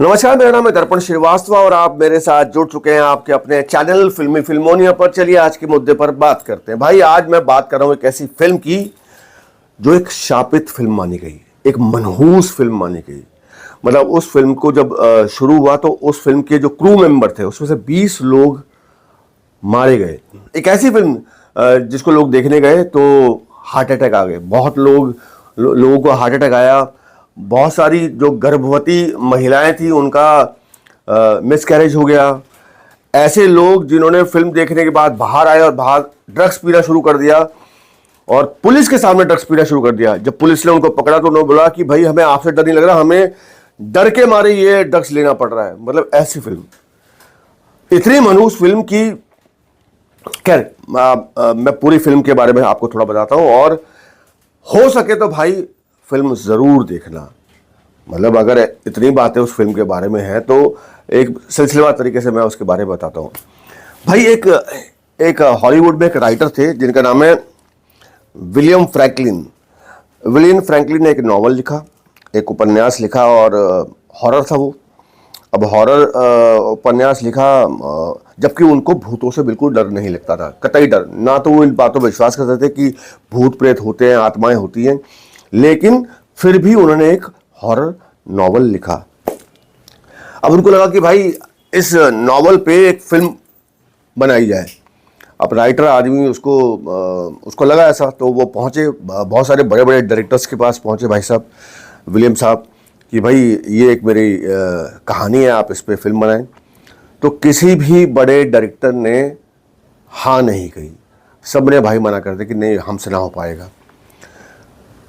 नमस्कार, मेरा नाम है दर्पण श्रीवास्तव और आप मेरे साथ जुड़ चुके हैं आपके अपने चैनल फिल्मी फिल्मोनिया पर। चलिए आज के मुद्दे पर बात करते हैं। भाई आज मैं बात कर रहा हूं एक ऐसी फिल्म की जो एक शापित फिल्म मानी गई, एक मनहूस फिल्म मानी गई। मतलब उस फिल्म को जब शुरू हुआ तो उस फिल्म के जो क्रू मेंबर थे उसमें से 20 लोग मारे गए। एक ऐसी फिल्म जिसको लोग देखने गए तो हार्ट अटैक आ गए, बहुत लोगों को हार्ट अटैक आया। बहुत सारी जो गर्भवती महिलाएं थी उनका मिसकैरेज हो गया। ऐसे लोग जिन्होंने फिल्म देखने के बाद बाहर आए और बाहर ड्रग्स पीना शुरू कर दिया और पुलिस के सामने ड्रग्स पीना शुरू कर दिया। जब पुलिस ने उनको पकड़ा तो उन्होंने बोला कि भाई हमें आपसे डर नहीं लग रहा, हमें डर के मारे ये ड्रग्स लेना पड़ रहा है। मतलब ऐसी फिल्म, इतनी मनहूस फिल्म की। खैर मैं पूरी फिल्म के बारे में आपको थोड़ा बताता हूं और हो सके तो भाई फिल्म जरूर देखना। मतलब अगर इतनी बातें उस फिल्म के बारे में हैं तो एक सिलसिलेवार तरीके से मैं उसके बारे में बताता हूं। भाई एक हॉलीवुड में एक राइटर थे जिनका नाम है विलियम फ्रैंकलिन। विलियम फ्रैंकलिन ने एक नॉवल लिखा, एक उपन्यास लिखा और हॉरर था वो। अब हॉरर उपन्यास लिखा जबकि उनको भूतों से बिल्कुल डर नहीं लगता था, कतई डर ना। तो वो इन बातों पर विश्वास करते थे कि भूत प्रेत होते हैं, आत्माएं होती हैं, लेकिन फिर भी उन्होंने एक हॉरर नॉवल लिखा। अब उनको लगा कि भाई इस नॉवल पे एक फिल्म बनाई जाए। अब राइटर आदमी उसको लगा ऐसा, तो वो पहुंचे बहुत सारे बड़े बड़े डायरेक्टर्स के पास पहुंचे, भाई साहब विलियम साहब, कि भाई ये एक मेरी कहानी है, आप इस पे फिल्म बनाएं। तो किसी भी बड़े डायरेक्टर ने हाँ नहीं कही, सब ने भाई मना कर दिया कि नहीं हमसे ना हो पाएगा।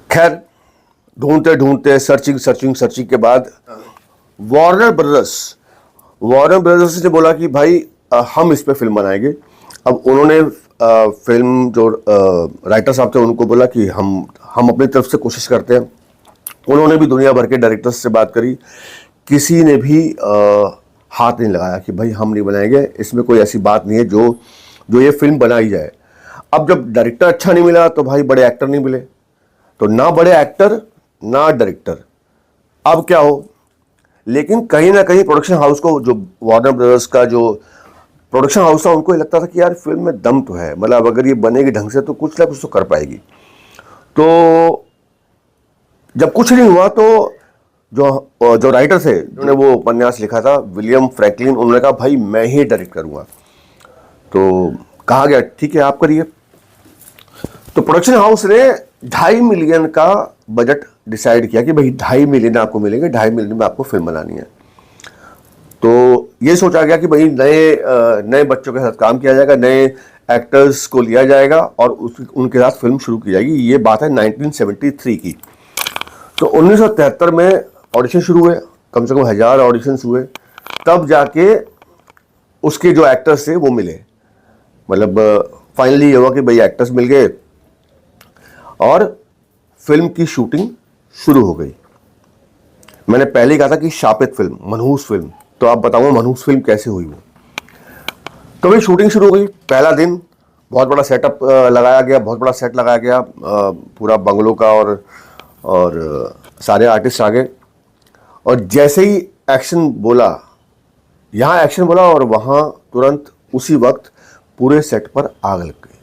खैर ढूंढते ढूंढते सर्चिंग के बाद वार्नर ब्रदर्स ने बोला कि भाई हम इस पे फिल्म बनाएंगे। अब उन्होंने फिल्म जो राइटर साहब थे उनको बोला कि हम अपनी तरफ से कोशिश करते हैं। उन्होंने भी दुनिया भर के डायरेक्टर्स से बात करी, किसी ने भी हाथ नहीं लगाया कि भाई हम नहीं बनाएंगे, इसमें कोई ऐसी बात नहीं है जो ये फिल्म बनाई जाए। अब जब डायरेक्टर अच्छा नहीं मिला तो भाई बड़े एक्टर नहीं मिले, तो ना बड़े एक्टर ना डायरेक्टर, अब क्या हो। लेकिन कहीं ना कहीं प्रोडक्शन हाउस को, जो वार्नर ब्रदर्स का जो प्रोडक्शन हाउस था, उनको लगता था कि यार फिल्म में दम तो है, मतलब अगर ये बनेगी ढंग से तो कुछ ना कुछ तो कर पाएगी। तो जब कुछ नहीं हुआ तो जो राइटर थे जिन्होंने वो उपन्यास लिखा था विलियम फ्रैंकलिन, उन्होंने कहा भाई मैं ही डायरेक्ट करूंगा। तो कहा गया ठीक है आप करिए। तो प्रोडक्शन हाउस ने 2.5 मिलियन का बजट डिसाइड किया कि भाई 2.5 मिलियन आपको मिलेंगे, 2.5 मिलियन में आपको फिल्म बनानी है। तो ये सोचा गया कि भाई नए बच्चों के साथ काम किया जाएगा, नए एक्टर्स को लिया जाएगा और उनके साथ फिल्म शुरू की जाएगी। ये बात है 1973 की। तो 1973 में ऑडिशन शुरू हुए, कम से कम 1000 ऑडिशन हुए, तब जाके उसके जो एक्टर्स थे वो मिले। मतलब फाइनली ये हुआ कि भाई एक्टर्स मिल गए और फिल्म की शूटिंग शुरू हो गई। मैंने पहले कहा था कि शापित फिल्म, मनहूस फिल्म, तो आप बताऊंगा मनहूस फिल्म कैसे हुई वो। तो भाई शूटिंग शुरू हो गई। पहला दिन बहुत बड़ा सेटअप लगाया गया, बहुत बड़ा सेट लगाया गया पूरा बंगलों का, और सारे आर्टिस्ट आ गए। और जैसे ही एक्शन बोला, यहाँ एक्शन बोला और वहाँ तुरंत उसी वक्त पूरे सेट पर आग लग गई।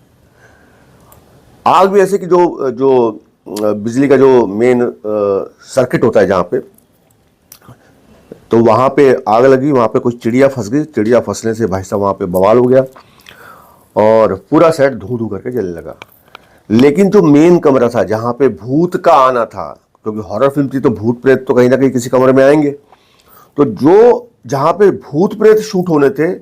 आग भी ऐसे कि जो बिजली का जो मेन सर्किट होता है जहाँ पे, तो वहाँ पे आग लगी। वहाँ पे कुछ चिड़िया फंस गई, चिड़िया फंसने से भाई साहब वहाँ पे बवाल हो गया और पूरा सेट धू धू करके जलने लगा। लेकिन जो मेन कमरा था जहाँ पे भूत का आना था, क्योंकि हॉरर फिल्म थी तो भूत प्रेत तो कहीं ना कहीं किसी कमरे में आएंगे, तो जहाँ पे भूत प्रेत शूट होने थे,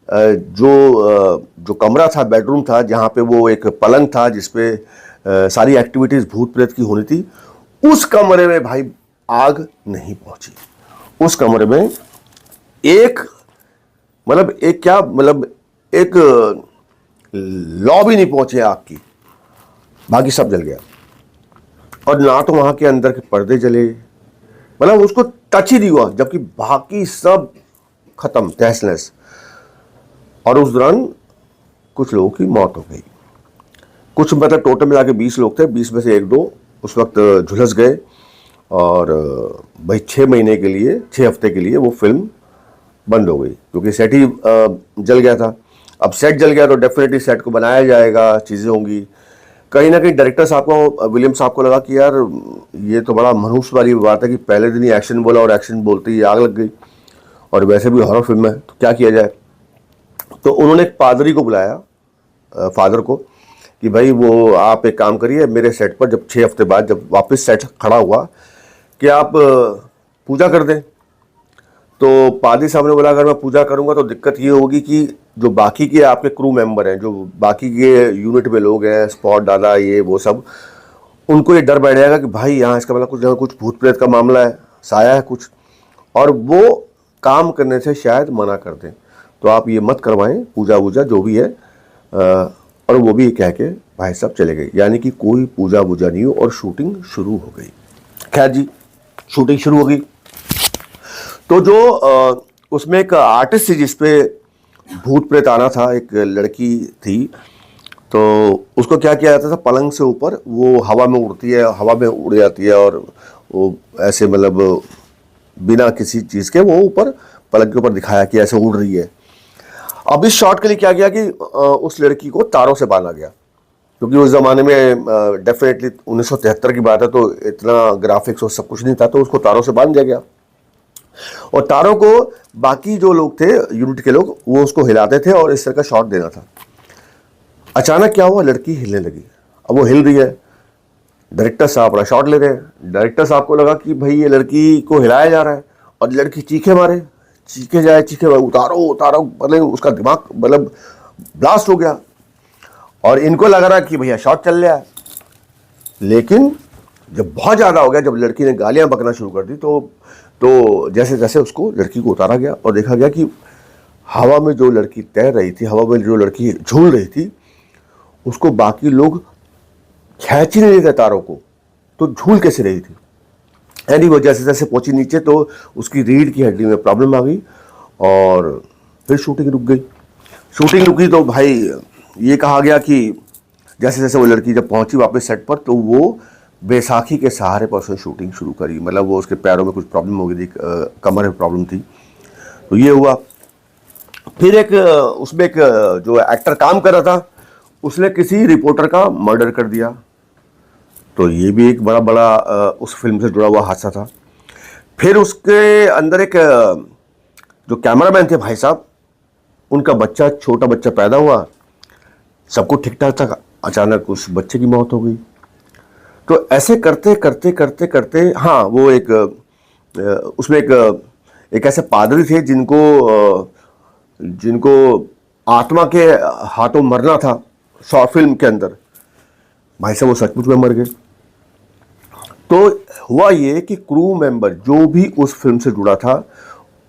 जो कमरा था, बेडरूम था, जहाँ पे वो एक पलंग था जिसपे सारी एक्टिविटीज भूत प्रेत की होनी थी, उस कमरे में भाई आग नहीं पहुंची। उस कमरे में एक लौ भी नहीं पहुंचे आग की, बाकी सब जल गया। और ना तो वहां के अंदर के पर्दे जले, मतलब उसको टच ही नहीं हुआ, जबकि बाकी सब खत्म, तहस नहस। और उस दौरान कुछ लोगों की मौत हो गई। कुछ मतलब टोटल मिला के 20 लोग थे, 20 में से 1-2 उस वक्त झुलस गए और भाई 6 महीने के लिए, 6 हफ्ते के लिए वो फिल्म बंद हो गई, क्योंकि सेट ही जल गया था। अब सेट जल गया तो डेफिनेटली सेट को बनाया जाएगा, चीज़ें होंगी। कहीं ना कहीं डायरेक्टर साहब को, विलियम साहब को लगा कि यार ये तो बड़ा मनहूस वाली बात है कि पहले दिन ही एक्शन बोला और एक्शन बोलते ही आग लग गई, और वैसे भी हॉरर फिल्म है तो क्या किया जाए। तो उन्होंने एक पादरी को बुलाया, फादर को, कि भाई वो आप एक काम करिए, मेरे सेट पर जब 6 हफ्ते बाद जब वापस सेट खड़ा हुआ कि आप पूजा कर दें। तो पादरी साहब ने बोला अगर मैं पूजा करूंगा तो दिक्कत ये होगी कि जो बाकी के आपके क्रू मेंबर हैं, जो बाकी के यूनिट में लोग हैं, स्पॉट दादा ये वो सब, उनको ये डर बैठ जाएगा कि भाई यहाँ इसका मतलब कुछ भूत प्रेत का मामला है, साया है कुछ, और वो काम करने से शायद मना कर दें। तो आप ये मत करवाएं पूजा वूजा जो भी है। और वो भी कह के भाई साहब चले गए, यानी कि कोई पूजा वूजा नहीं हो और शूटिंग शुरू हो गई। खैर जी, शूटिंग शुरू हो गई तो जो उसमें एक आर्टिस्ट थी जिसपे भूत प्रेत आना था, एक लड़की थी, तो उसको क्या किया जाता था, पलंग से ऊपर वो हवा में उड़ती है, हवा में उड़ जाती है, और वो ऐसे मतलब बिना किसी चीज़ के वो ऊपर पलंग के ऊपर दिखाया कि ऐसे उड़ रही है। अब इस शॉट के लिए क्या किया कि उस लड़की को तारों से बांधा गया, क्योंकि उस ज़माने में डेफिनेटली 1973 की बात है, तो इतना ग्राफिक्स और सब कुछ नहीं था, तो उसको तारों से बांध दिया गया। और तारों को बाकी जो लोग थे, यूनिट के लोग, वो उसको हिलाते थे और इस तरह का शॉट देना था। अचानक क्या हुआ, लड़की हिलने लगी। अब वो हिल रही है, डायरेक्टर साहब अपना शॉट ले रहे हैं। डायरेक्टर साहब को लगा कि भाई ये लड़की को हिलाया जा रहा है, और लड़की चीखे मारे, चीखे जाए, उतारो उतारो, मतलब उसका दिमाग मतलब ब्लास्ट हो गया, और इनको लग रहा कि भैया शॉट चल रहा है। लेकिन जब बहुत ज़्यादा हो गया, जब लड़की ने गालियां बकना शुरू कर दी, तो जैसे जैसे उसको, लड़की को उतारा गया और देखा गया कि हवा में जो लड़की तैर रही थी, हवा में जो लड़की झूल रही थी, उसको बाकी लोग खींच ही नहीं थे तारों को, तो झूल कैसे रही थी। यानी वो जैसे जैसे पहुंची नीचे तो उसकी रीढ़ की हड्डी में प्रॉब्लम आ गई, और फिर शूटिंग रुक गई। शूटिंग रुकी तो भाई ये कहा गया कि जैसे जैसे वो लड़की जब पहुंची वापस सेट पर, तो वो बैसाखी के सहारे पर उसने शूटिंग शुरू करी। मतलब वो उसके पैरों में कुछ प्रॉब्लम हो गई थी, कमर में प्रॉब्लम थी, तो ये हुआ। फिर एक उसमें एक जो एक्टर काम कर रहा था, उसने किसी रिपोर्टर का मर्डर कर दिया, तो ये भी एक बड़ा बड़ा उस फिल्म से जुड़ा हुआ हादसा था। फिर उसके अंदर एक जो कैमरामैन थे भाई साहब, उनका बच्चा, छोटा बच्चा पैदा हुआ, सब कुछ ठीक ठाक था, अचानक उस बच्चे की मौत हो गई। तो ऐसे करते करते करते करते, हाँ वो एक उसमें एक ऐसे पादरी थे जिनको आत्मा के हाथों मरना था शॉर्ट फिल्म के अंदर। भाई साहब वो सचमुच में मर गए। तो हुआ ये कि क्रू मेंबर जो भी उस फिल्म से जुड़ा था,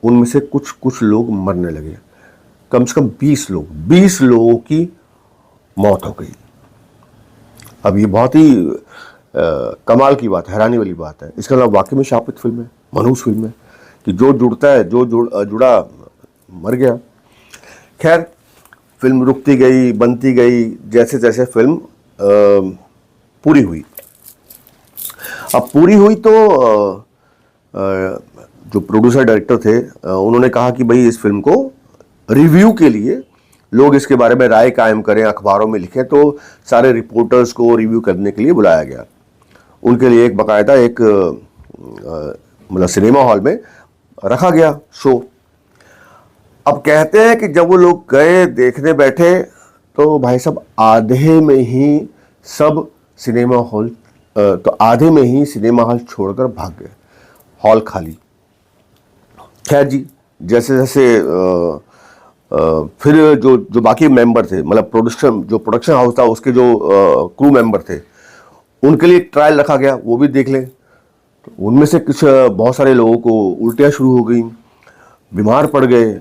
उनमें से कुछ कुछ लोग मरने लगे। कम से कम 20 लोगों की मौत हो गई। अब ये बहुत ही कमाल की बात, हैरानी वाली बात है। इसके अलावा वाकई में शापित फिल्म है, मनहूस फिल्म है, कि जो जुड़ता है, जो जुड़ा मर गया। खैर, फिल्म रुकती गई, बनती गई, जैसे जैसे फिल्म पूरी हुई। अब पूरी हुई तो जो प्रोड्यूसर डायरेक्टर थे, उन्होंने कहा कि भाई इस फिल्म को रिव्यू के लिए लोग इसके बारे में राय कायम करें, अखबारों में लिखें। तो सारे रिपोर्टर्स को रिव्यू करने के लिए बुलाया गया। उनके लिए एक बाकायदा एक मतलब सिनेमा हॉल में रखा गया शो। अब कहते हैं कि जब वो लोग गए, देखने बैठे, तो भाई साहब आधे में ही सिनेमा हॉल छोड़कर भाग गए, हॉल खाली। खैर जी, जैसे जैसे फिर जो बाकी मेंबर थे, मतलब प्रोडक्शन हाउस था, उसके जो क्रू मेंबर थे, उनके लिए ट्रायल रखा गया, वो भी देख लें। तो उनमें से बहुत सारे लोगों को उल्टियाँ शुरू हो गई, बीमार पड़ गए,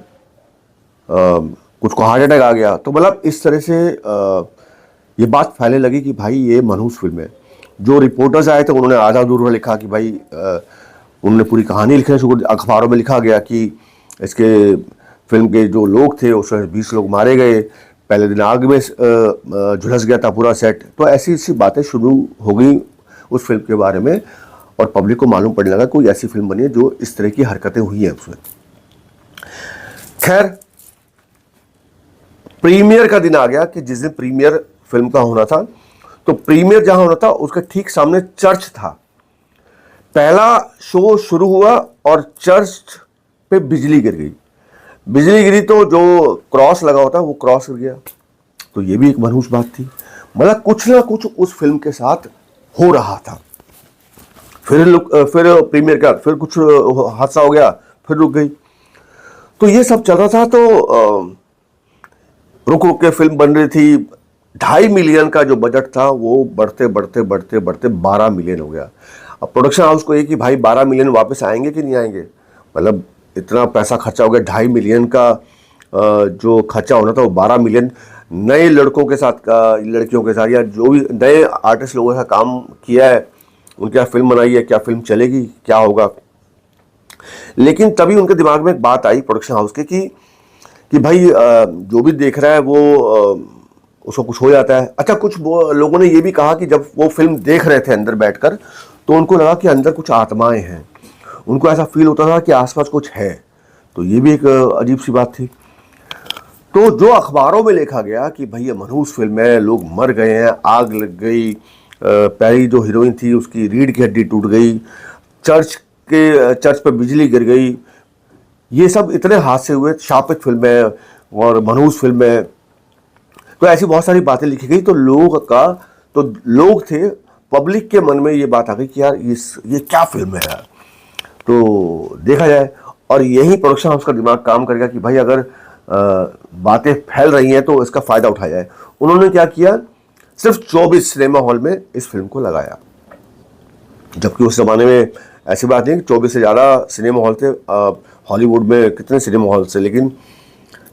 कुछ को हार्ट अटैक आ गया। तो मतलब इस तरह से ये बात फैलने लगी कि भाई ये मनहूस फिल्म है। जो रिपोर्टर्स आए थे, उन्होंने आधा अधूरा लिखा कि भाई उन्होंने पूरी कहानी लिखना शुरू, अखबारों में लिखा गया कि इसके फिल्म के जो लोग थे उसमें 20 लोग मारे गए, पहले दिन आग में झुलस गया था पूरा सेट। तो ऐसी ऐसी बातें शुरू हो गई उस फिल्म के बारे में, और पब्लिक को मालूम पड़ने लगा कोई ऐसी फिल्म बनी है जो इस तरह की हरकतें हुई हैं उसमें। खैर, प्रीमियर का दिन आ गया कि जिस दिन प्रीमियर फिल्म का होना था, तो प्रीमियर जहां होना था उसके ठीक सामने चर्च था। पहला शो शुरू हुआ और चर्च पे बिजली गिर गई। बिजली गिरी तो जो क्रॉस लगा होता वो क्रॉस गिर गया। तो ये भी एक मनहूस बात थी, मतलब कुछ ना कुछ उस फिल्म के साथ हो रहा था। फिर प्रीमियर का फिर कुछ हादसा हो गया, फिर रुक गई। तो ये सब चल रहा था। तो रुक रुक के फिल्म बन रही थी। 2.5 मिलियन का जो बजट था वो बढ़ते बढ़ते बढ़ते बढ़ते 12 मिलियन हो गया। अब प्रोडक्शन हाउस को ये कि भाई 12 मिलियन वापस आएंगे कि नहीं आएंगे, मतलब इतना पैसा खर्चा हो गया। 2.5 मिलियन का जो खर्चा होना था वो 12 मिलियन नए लड़कों के साथ, लड़कियों के साथ, या जो भी नए आर्टिस्ट लोगों का काम किया है, उनकी क्या फिल्म बनाई है, क्या फिल्म चलेगी, क्या होगा। लेकिन तभी उनके दिमाग में एक बात आई प्रोडक्शन हाउस के कि भाई जो भी देख रहा है वो उसको कुछ हो जाता है। अच्छा, कुछ लोगों ने ये भी कहा कि जब वो फिल्म देख रहे थे अंदर बैठकर, तो उनको लगा कि अंदर कुछ आत्माएं हैं, उनको ऐसा फील होता था कि आसपास कुछ है। तो ये भी एक अजीब सी बात थी। तो जो अखबारों में लिखा गया कि भाई ये मनहूस फिल्म है, लोग मर गए हैं, आग लग गई, पहली जो हीरोइन थी उसकी रीढ़ की हड्डी टूट गई, चर्च पर बिजली गिर गई, ये सब इतने हादसे हुए, शापित फिल्म है और मनहूस फिल्म है। तो ऐसी बहुत सारी बातें लिखी गई। तो लोग थे, पब्लिक के मन में ये बात आ गई कि यार ये क्या फिल्म है यार, तो देखा जाए। और यही प्रोडक्शन हाउस का दिमाग काम करेगा कि भाई अगर बातें फैल रही हैं तो इसका फायदा उठाया जाए। उन्होंने क्या किया, सिर्फ 24 सिनेमा हॉल में इस फिल्म को लगाया, जबकि उस जमाने में ऐसी बात नहीं कि 24 से ज़्यादा सिनेमा हॉल थे। हॉलीवुड में कितने सिनेमा हॉल थे, लेकिन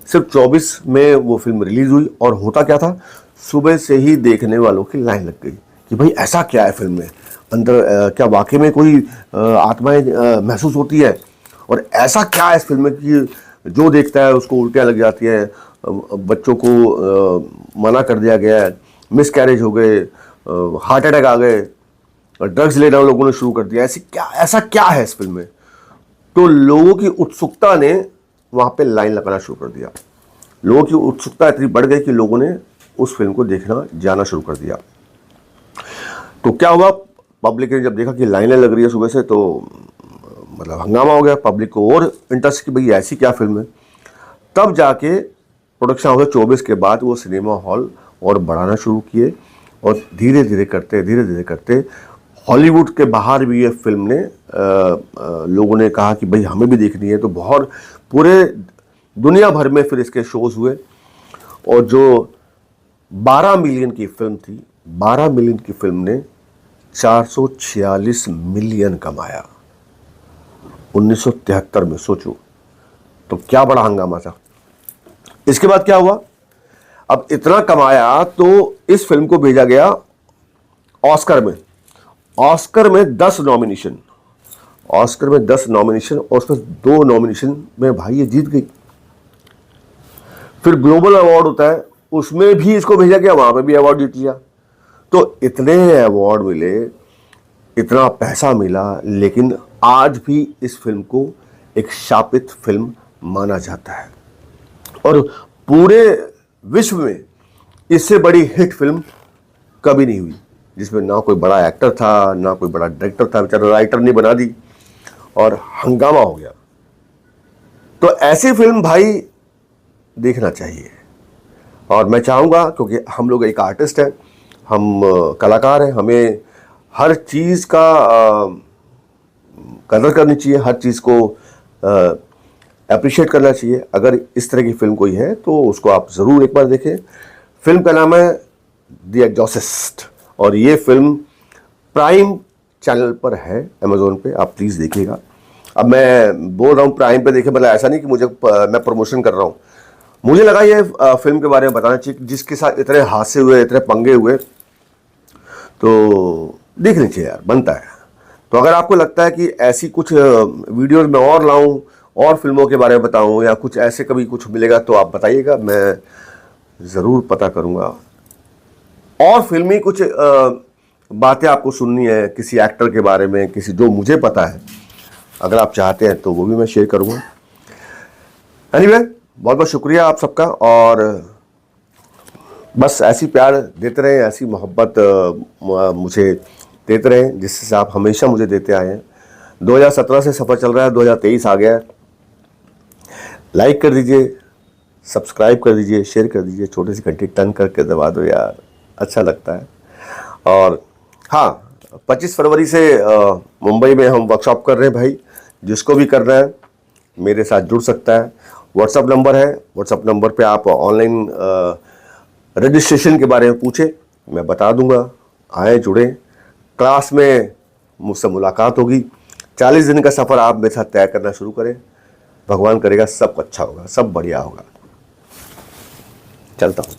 सिर्फ 24 में वो फिल्म रिलीज हुई। और होता क्या था, सुबह से ही देखने वालों की लाइन लग गई कि भाई ऐसा क्या है फिल्म में, अंदर क्या वाकई में कोई आत्माएं महसूस होती है, और ऐसा क्या है इस फिल्म में कि जो देखता है उसको उल्टियाँ लग जाती हैं, बच्चों को मना कर दिया गया है, मिस कैरेज हो गए, हार्ट अटैक आ गए, ड्रग्स लेना लोगों ने शुरू कर दिया। ऐसा क्या है इस फिल्म में। तो लोगों की उत्सुकता ने वहाँ पे लाइन लगाना शुरू कर दिया। लोगों की उत्सुकता इतनी बढ़ गई कि लोगों ने उस फिल्म को देखना जाना शुरू कर दिया। तो क्या हुआ, पब्लिक ने जब देखा कि लाइनें लग रही है सुबह से, तो मतलब हंगामा हो गया। पब्लिक को और इंटरेस्ट कि भाई ऐसी क्या फिल्म है। तब जाके प्रोडक्शन हाउस 24 के बाद वो सिनेमा हॉल और बढ़ाना शुरू किए, और धीरे धीरे करते हॉलीवुड के बाहर भी ये फिल्म ने लोगों ने कहा कि भाई हमें भी देखनी है। तो बहुत पूरे दुनिया भर में फिर इसके शोज हुए, और जो 12 मिलियन की फिल्म थी, 12 मिलियन की फिल्म ने 446 मिलियन कमाया 1973 में। सोचो तो क्या बड़ा हंगामा था। इसके बाद क्या हुआ, अब इतना कमाया तो इस फिल्म को भेजा गया ऑस्कर में। ऑस्कर में 10 नॉमिनेशन, ऑस्कर में 10 नॉमिनेशन, और उसमें 2 नॉमिनेशन में भाई ये जीत गई। फिर ग्लोबल अवार्ड होता है, उसमें भी इसको भेजा गया, वहां पे भी अवार्ड जीत लिया। तो इतने अवार्ड मिले, इतना पैसा मिला, लेकिन आज भी इस फिल्म को एक शापित फिल्म माना जाता है। और पूरे विश्व में इससे बड़ी हिट फिल्म कभी नहीं हुई, जिसमें ना कोई बड़ा एक्टर था, ना कोई बड़ा डायरेक्टर था, बेचारा राइटर ने बना दी और हंगामा हो गया। तो ऐसी फिल्म भाई देखना चाहिए। और मैं चाहूँगा, क्योंकि हम लोग एक आर्टिस्ट हैं, हम कलाकार हैं, हमें हर चीज़ का कदर करनी चाहिए, हर चीज़ को अप्रिशिएट करना चाहिए। अगर इस तरह की फिल्म कोई है तो उसको आप ज़रूर एक बार देखें। फिल्म का नाम है द एग्जॉर्सिस्ट, और ये फिल्म प्राइम चैनल पर है, अमेज़ोन पे, आप प्लीज़ देखिएगा। अब मैं बोल रहा हूँ प्राइम पे देखें, मतलब ऐसा नहीं कि मैं प्रमोशन कर रहा हूँ। मुझे लगा ये फिल्म के बारे में बताना चाहिए, जिसके साथ इतने हादसे हुए, इतने पंगे हुए, तो देखनी चाहिए यार, बनता है। तो अगर आपको लगता है कि ऐसी कुछ वीडियोज़ में और लाऊं, और फिल्मों के बारे में बताऊं, या कुछ ऐसे कभी कुछ मिलेगा तो आप बताइएगा, मैं ज़रूर पता करूंगा। और फिल्मी कुछ बातें आपको सुननी है किसी एक्टर के बारे में, किसी जो मुझे पता है, अगर आप चाहते हैं तो वो भी मैं शेयर करूँगा। एनीवे, बहुत बहुत शुक्रिया आप सबका, और बस ऐसी प्यार देते रहें, ऐसी मोहब्बत मुझे देते रहें जिससे आप हमेशा मुझे देते आए हैं। 2017 से सफ़र चल रहा है, 2023 आ गया है। लाइक कर दीजिए, सब्सक्राइब कर दीजिए, शेयर कर दीजिए, छोटी सी घंटी टन करके दबा दो यार, अच्छा लगता है। और हाँ, 25 फरवरी से मुंबई में हम वर्कशॉप कर रहे हैं भाई, जिसको भी करना है मेरे साथ जुड़ सकता है। व्हाट्सअप नंबर है, व्हाट्सअप नंबर पे आप ऑनलाइन रजिस्ट्रेशन के बारे में पूछे, मैं बता दूंगा। आए, जुड़े, क्लास में मुझसे मुलाकात होगी। 40 दिन का सफ़र आप मेरे साथ तय करना शुरू करें, भगवान करेगा सब अच्छा होगा, सब बढ़िया होगा। चलता हूँ।